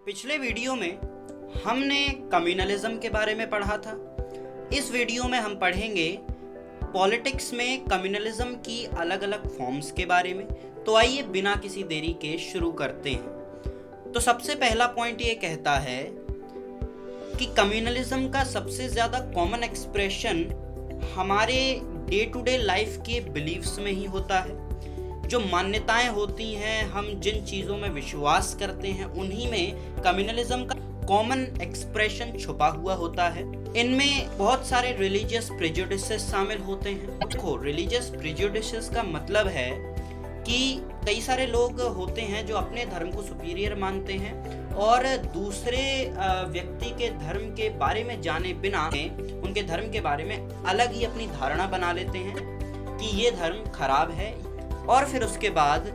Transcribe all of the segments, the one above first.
पिछले वीडियो में हमने कम्युनलिज्म के बारे में पढ़ा था। इस वीडियो में हम पढ़ेंगे पॉलिटिक्स में कम्युनलिज्म की अलग अलग फॉर्म्स के बारे में। तो आइए बिना किसी देरी के शुरू करते हैं। तो सबसे पहला पॉइंट ये कहता है कि कम्युनलिज्म का सबसे ज़्यादा कॉमन एक्सप्रेशन हमारे डे टू डे लाइफ के बिलीव्स में ही होता है। जो मान्यताएं होती हैं, हम जिन चीज़ों में विश्वास करते हैं, उन्हीं में कम्युनलिज्म का कॉमन एक्सप्रेशन छुपा हुआ होता है। इनमें बहुत सारे रिलीजियस प्रेजुडिसेस शामिल होते हैं। देखो, रिलीजियस प्रेजुडिसेस का मतलब है कि कई सारे लोग होते हैं जो अपने धर्म को सुपीरियर मानते हैं और दूसरे व्यक्ति के धर्म के बारे में जाने बिना उनके धर्म के बारे में अलग ही अपनी धारणा बना लेते हैं कि ये धर्म खराब है। और फिर उसके बाद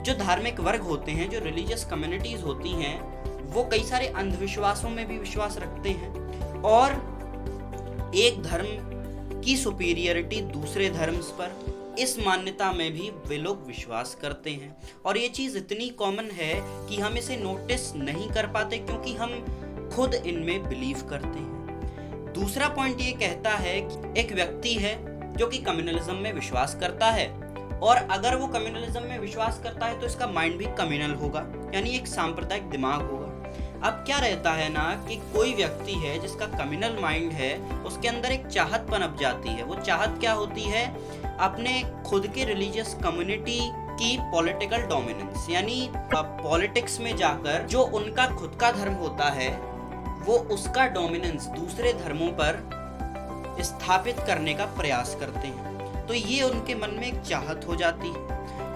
जो धार्मिक वर्ग होते हैं, जो रिलीजियस कम्युनिटीज़ होती हैं, वो कई सारे अंधविश्वासों में भी विश्वास रखते हैं और एक धर्म की सुपीरियरिटी दूसरे धर्म पर, इस मान्यता में भी वे लोग विश्वास करते हैं। और ये चीज़ इतनी कॉमन है कि हम इसे नोटिस नहीं कर पाते क्योंकि हम खुद इनमें बिलीव करते हैं। दूसरा पॉइंट ये कहता है कि एक व्यक्ति है जो कि कम्युनलिज्म में विश्वास करता है और अगर वो कम्युनलिज्म में विश्वास करता है तो इसका माइंड भी कम्युनल होगा, यानी एक सांप्रदायिक दिमाग होगा। अब क्या रहता है ना कि कोई व्यक्ति है जिसका कम्युनल माइंड है, उसके अंदर एक चाहत पनप जाती है। वो चाहत क्या होती है? अपने खुद के रिलीजियस कम्युनिटी की पॉलिटिकल डोमिनेंस, यानी पॉलिटिक्स में जाकर जो उनका खुद का धर्म होता है वो उसका डोमिनेंस दूसरे धर्मों पर स्थापित करने का प्रयास करते हैं। तो ये उनके मन में एक चाहत हो जाती है।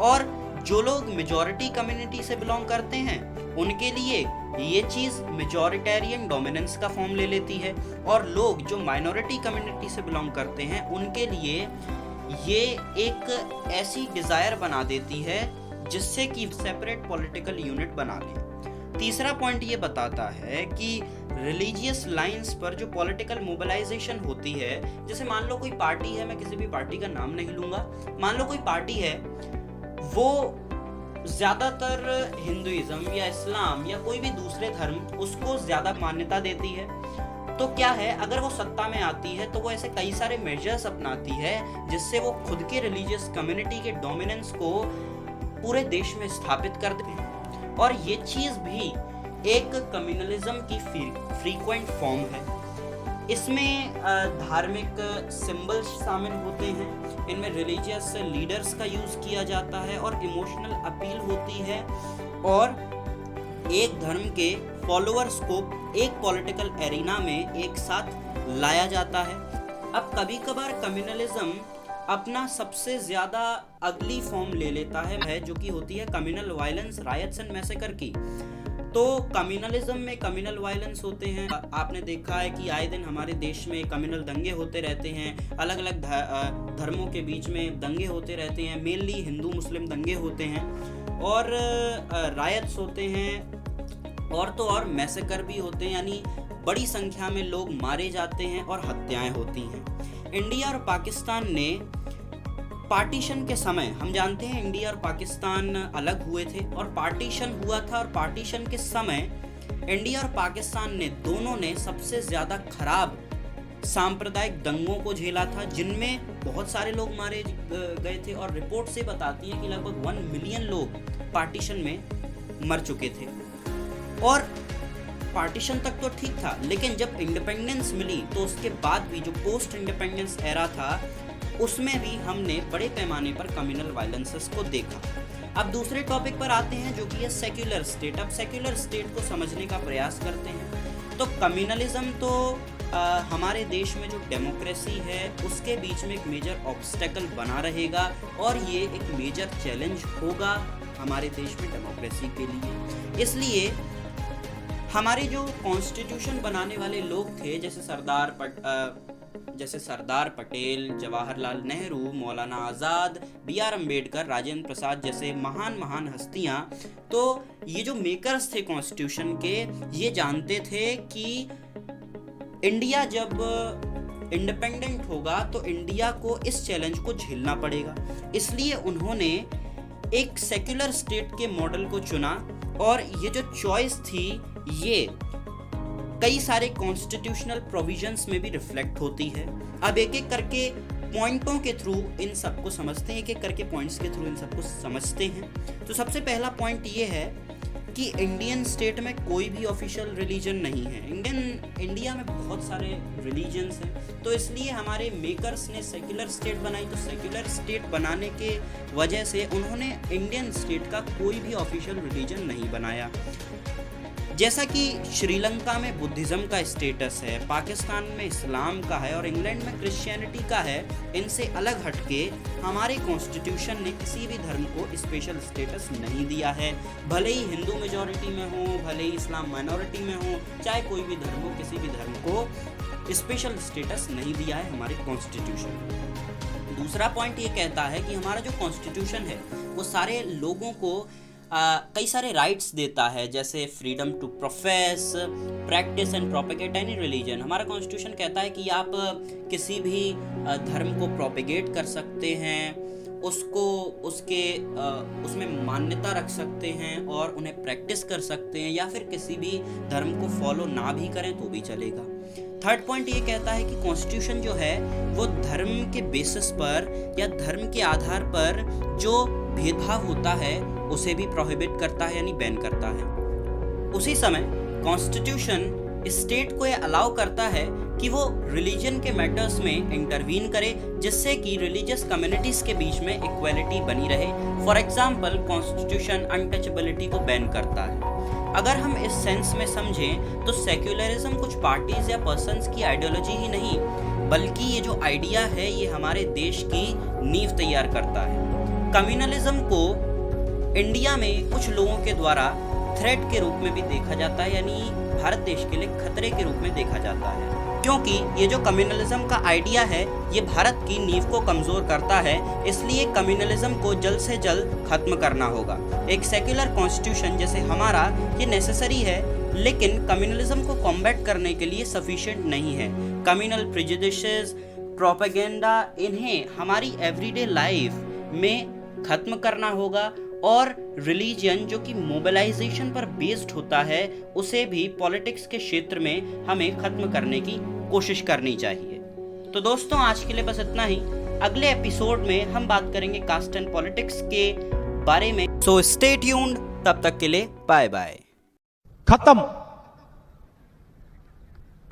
और जो लोग मेजॉरिटी कम्युनिटी से बिलोंग करते हैं उनके लिए ये चीज़ मेजॉरिटेरियन डोमिनेंस का फॉर्म ले लेती है और लोग जो माइनॉरिटी कम्युनिटी से बिलोंग करते हैं उनके लिए ये एक ऐसी डिज़ायर बना देती है जिससे कि सेपरेट पॉलिटिकल यूनिट बना लें। तीसरा पॉइंट ये बताता है कि रिलीजियस लाइंस पर जो पॉलिटिकल मोबिलाइजेशन होती है, जैसे मान लो कोई पार्टी है, मैं किसी भी पार्टी का नाम नहीं लूँगा, मान लो कोई पार्टी है, वो ज़्यादातर हिंदुइज्म या इस्लाम या कोई भी दूसरे धर्म उसको ज़्यादा मान्यता देती है। तो क्या है, अगर वो सत्ता में आती है तो वो ऐसे कई सारे मेजर्स अपनाती है जिससे वो खुद के रिलीजियस कम्युनिटी के डोमिनेंस को पूरे देश में स्थापित कर देते हैं। और ये चीज़ भी एक कम्युनलिज्म की फ्रीक्वेंट फॉर्म है। इसमें धार्मिक सिंबल्स शामिल होते हैं, इनमें रिलीजियस लीडर्स का यूज़ किया जाता है और इमोशनल अपील होती है और एक धर्म के फॉलोअर्स को एक पॉलिटिकल एरिना में एक साथ लाया जाता है। अब कभी कभार कम्युनलिज्म अपना सबसे ज़्यादा अगली फॉर्म ले लेता है जो कि होती है communal violence, riots and massacre की। तो कम्युनलिज्म में कम्युनल वायलेंस होते हैं। आपने देखा है कि आए दिन हमारे देश में कम्युनल दंगे होते रहते हैं, अलग अलग धर्मों के बीच में दंगे होते रहते हैं, मेनली हिंदू मुस्लिम दंगे होते हैं और रायट्स होते हैं और तो और मैसेकर भी होते हैं, यानी बड़ी संख्या में लोग मारे जाते हैं और हत्याएं होती हैं। इंडिया और पाकिस्तान ने पार्टीशन के समय, हम जानते हैं इंडिया और पाकिस्तान अलग हुए थे और पार्टीशन हुआ था, और पार्टीशन के समय इंडिया और पाकिस्तान ने दोनों ने सबसे ज़्यादा खराब सांप्रदायिक दंगों को झेला था जिनमें बहुत सारे लोग मारे गए थे। और रिपोर्ट से बताती है कि लगभग 1 मिलियन लोग पार्टीशन में मर चुके थे। और पार्टीशन तक तो ठीक था, लेकिन जब इंडिपेंडेंस मिली तो उसके बाद भी जो पोस्ट इंडिपेंडेंस एरा था उसमें भी हमने बड़े पैमाने पर कम्युनल वायलेंसेस को देखा। अब दूसरे टॉपिक पर आते हैं जो कि है सेक्युलर स्टेट। अब सेक्युलर स्टेट को समझने का प्रयास करते हैं। तो कम्युनलिज्म तो हमारे देश में जो डेमोक्रेसी है उसके बीच में एक मेजर ऑब्स्टेकल बना रहेगा और ये एक मेजर चैलेंज होगा हमारे देश में डेमोक्रेसी के लिए। इसलिए हमारे जो कॉन्स्टिट्यूशन बनाने वाले लोग थे, जैसे सरदार पटेल, जवाहरलाल नेहरू, मौलाना आज़ाद, B.R. अम्बेडकर, राजेंद्र प्रसाद जैसे महान हस्तियां, तो ये जो मेकर्स थे कॉन्स्टिट्यूशन के, ये जानते थे कि इंडिया जब इंडिपेंडेंट होगा तो इंडिया को इस चैलेंज को झेलना पड़ेगा। इसलिए उन्होंने एक सेक्युलर स्टेट के मॉडल को चुना और ये जो चॉइस थी ये कई सारे कॉन्स्टिट्यूशनल प्रोविजंस में भी रिफ्लेक्ट होती है। अब एक एक करके पॉइंटों के थ्रू इन सबको समझते हैं, एक एक करके पॉइंट्स के थ्रू इन सबको समझते हैं। तो सबसे पहला पॉइंट ये है कि इंडियन स्टेट में कोई भी ऑफिशियल रिलीजन नहीं है। इंडिया में बहुत सारे रिलीजन्स हैं, तो इसलिए हमारे मेकर्स ने सेक्युलर स्टेट बनाई। तो सेक्युलर स्टेट बनाने के वजह से उन्होंने इंडियन स्टेट का कोई भी ऑफिशियल रिलीजन नहीं बनाया। जैसा कि श्रीलंका में बुद्धिज़्म का स्टेटस है, पाकिस्तान में इस्लाम का है और इंग्लैंड में क्रिश्चियनिटी का है, इनसे अलग हटके हमारे कॉन्स्टिट्यूशन ने किसी भी धर्म को स्पेशल स्टेटस नहीं दिया है। भले ही हिंदू मेजॉरिटी में हो, भले ही इस्लाम माइनॉरिटी में हो, चाहे कोई भी धर्म हो, किसी भी धर्म को स्पेशल स्टेटस नहीं दिया है हमारे कॉन्स्टिट्यूशन। दूसरा पॉइंट ये कहता है कि हमारा जो कॉन्स्टिट्यूशन है वो सारे लोगों को कई सारे राइट्स देता है, जैसे freedom to profess, practice and propagate any religion. हमारा कॉन्स्टिट्यूशन कहता है कि आप किसी भी धर्म को प्रोपेगेट कर सकते हैं, उसको उसमें मान्यता रख सकते हैं और उन्हें प्रैक्टिस कर सकते हैं, या फिर किसी भी धर्म को फॉलो ना भी करें तो भी चलेगा। थर्ड पॉइंट ये कहता है कि कॉन्स्टिट्यूशन जो है वो धर्म के बेसिस पर या धर्म के आधार पर जो भेदभाव होता है उसे भी प्रोहिबिट करता है, यानी बैन करता है। उसी समय कॉन्स्टिट्यूशन स्टेट को यह अलाउ करता है कि वो रिलीजन के मैटर्स में इंटरवीन करे, जिससे कि रिलीजियस कम्युनिटीज के बीच में इक्वालिटी बनी रहे। फॉर एग्जाम्पल, कॉन्स्टिट्यूशन अनटचेबिलिटी को बैन करता है। अगर हम इस सेंस में समझें तो सेक्युलरिज्म कुछ पार्टीज या पर्सन्स की आइडियोलॉजी ही नहीं, बल्कि ये जो आइडिया है ये हमारे देश की नींव तैयार करता है। कम्युनलिज्म को इंडिया में कुछ लोगों के द्वारा थ्रेट के रूप में भी देखा जाता है, यानी भारत देश के लिए खतरे के रूप में देखा जाता है, क्योंकि ये जो कम्युनलिज्म का आइडिया है ये भारत की नींव को कमज़ोर करता है। इसलिए कम्युनलिज्म को जल्द से जल्द खत्म करना होगा। एक सेक्युलर कॉन्स्टिट्यूशन जैसे हमारा ये नेसेसरी है, लेकिन कम्युनलिज्म को कॉम्बैट करने के लिए सफिशिएंट नहीं है। कम्युनल प्रेजुडिसेस, प्रोपेगेंडा, इन्हें हमारी एवरीडे लाइफ में खत्म करना होगा और रिलीजन जो कि मोबिलाइजेशन पर बेस्ड होता है उसे भी पॉलिटिक्स के क्षेत्र में हमें खत्म करने की कोशिश करनी चाहिए। तो दोस्तों, आज के लिए बस इतना ही। अगले एपिसोड में हम बात करेंगे कास्ट एंड पॉलिटिक्स के बारे में। सो स्टे ट्यून्ड, तब तक के लिए बाय बाय। खत्म,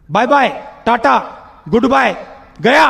bye bye, tata, goodbye, गया।